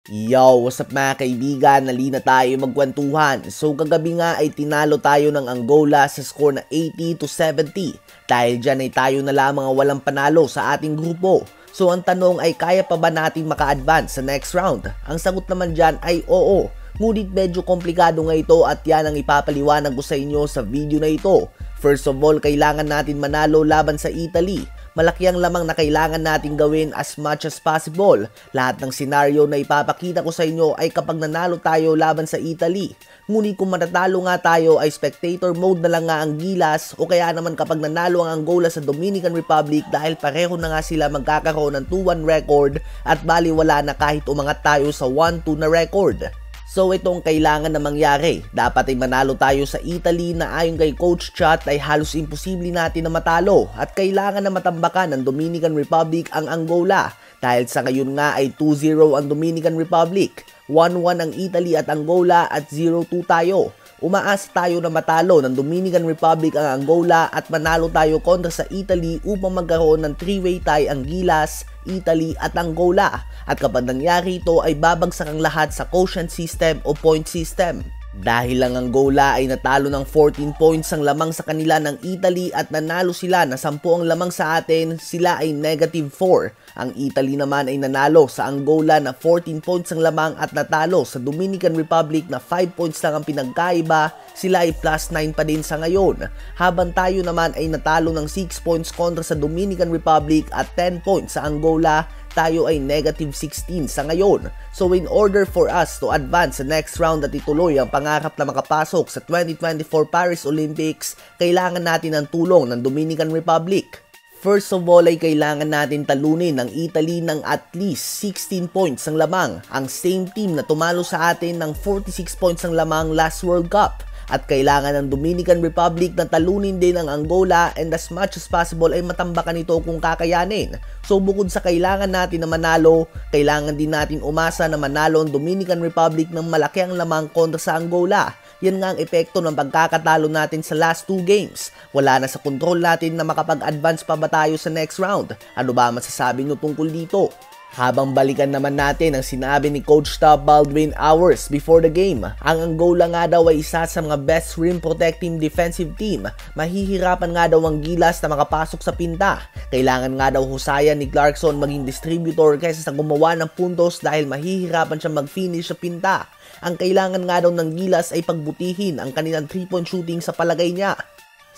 Yo, what's up mga kaibigan? Nali na tayo magkwentuhan. So kagabi nga ay tinalo tayo ng Angola sa score na 80-70. Dahil dyan ay tayo na lamang ang walang panalo sa ating grupo. So ang tanong ay kaya pa ba natin maka-advance sa next round? Ang sagot naman dyan ay oo. Ngunit medyo komplikado nga ito at yan ang ipapaliwanag ko sa inyo sa video na ito. First of all, kailangan natin manalo laban sa Italy. Malaki ang lamang na kailangan natin gawin as much as possible. Lahat ng senaryo na ipapakita ko sa inyo ay kapag nanalo tayo laban sa Italy. Ngunit kung matatalo nga tayo ay spectator mode na lang nga ang Gilas o kaya naman kapag nanalo ang Angola sa Dominican Republic dahil pareho na nga sila magkakaroon ng 2-1 record at baliwala na kahit umangat tayo sa 1-2 na record. So itong kailangan na mangyari. Dapat ay manalo tayo sa Italy na ayon kay Coach Chat ay halos imposible natin na matalo at kailangan na matambakan ng Dominican Republic ang Angola dahil sa ngayon nga ay 2-0 ang Dominican Republic, 1-1 ang Italy at Angola at 0-2 tayo. Umaasa tayo na matalo ng Dominican Republic ang Angola at manalo tayo kontra sa Italy upang magkaroon ng 3-way tie ang Gilas, Italy at Angola. At kapag nangyari ito ay babagsak ang lahat sa quotient system o point system. Dahil ang Angola ay natalo ng 14 points ang lamang sa kanila ng Italy at nanalo sila na 10 ang lamang sa atin, sila ay -4. Ang Italy naman ay nanalo sa Angola na 14 points ang lamang at natalo sa Dominican Republic na 5 points lang ang pinagkaiba, sila ay +9 pa din sa ngayon. Habang tayo naman ay natalo ng 6 points kontra sa Dominican Republic at 10 points sa Angola, tayo ay -16 sa ngayon. So in order for us to advance sa next round at ituloy ang pangarap na makapasok sa 2024 Paris Olympics, kailangan natin ang tulong ng Dominican Republic. First of all ay kailangan natin talunin ng Italy ng at least 16 points ang lamang, ang same team na tumalo sa atin ng 46 points ang lamang last World Cup. At kailangan ng Dominican Republic na talunin din ang Angola and as much as possible ay matambakan ito kung kakayanin. So bukod sa kailangan natin na manalo, kailangan din natin umasa na manalo ang Dominican Republic ng malaki ang lamang kontra sa Angola. Yan nga ang epekto ng pagkakatalo natin sa last 2 games. Wala na sa control natin na makapag-advance pa ba tayo sa next round. Ano ba masasabi nyo tungkol dito? Habang balikan naman natin ang sinabi ni Coach Tab Baldwin hours before the game, ang Angola nga daw ay isa sa mga best rim protecting defensive team. Mahihirapan nga daw ang Gilas na makapasok sa pinta. Kailangan nga daw husayan ni Clarkson maging distributor kaysa sa gumawa ng puntos dahil mahihirapan siya mag-finish sa pinta. Ang kailangan nga daw ng Gilas ay pagbutihin ang kanilang 3-point shooting sa palagay niya.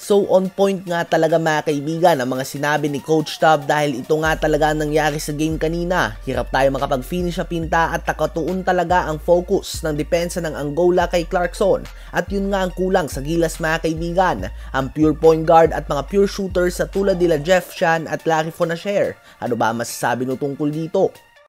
So on point nga talaga mga kaibigan ang mga sinabi ni Coach Tab dahil ito nga talaga nangyari sa game kanina. Hirap tayo makapag-finish sa pinta at nakatuon talaga ang focus ng depensa ng Angola kay Clarkson. At yun nga ang kulang sa Gilas mga kaibigan. Ang pure point guard at mga pure shooters sa tulad nila Jeff Chan at Larry Fonacher. Ano ba masasabi nyo tungkol dito?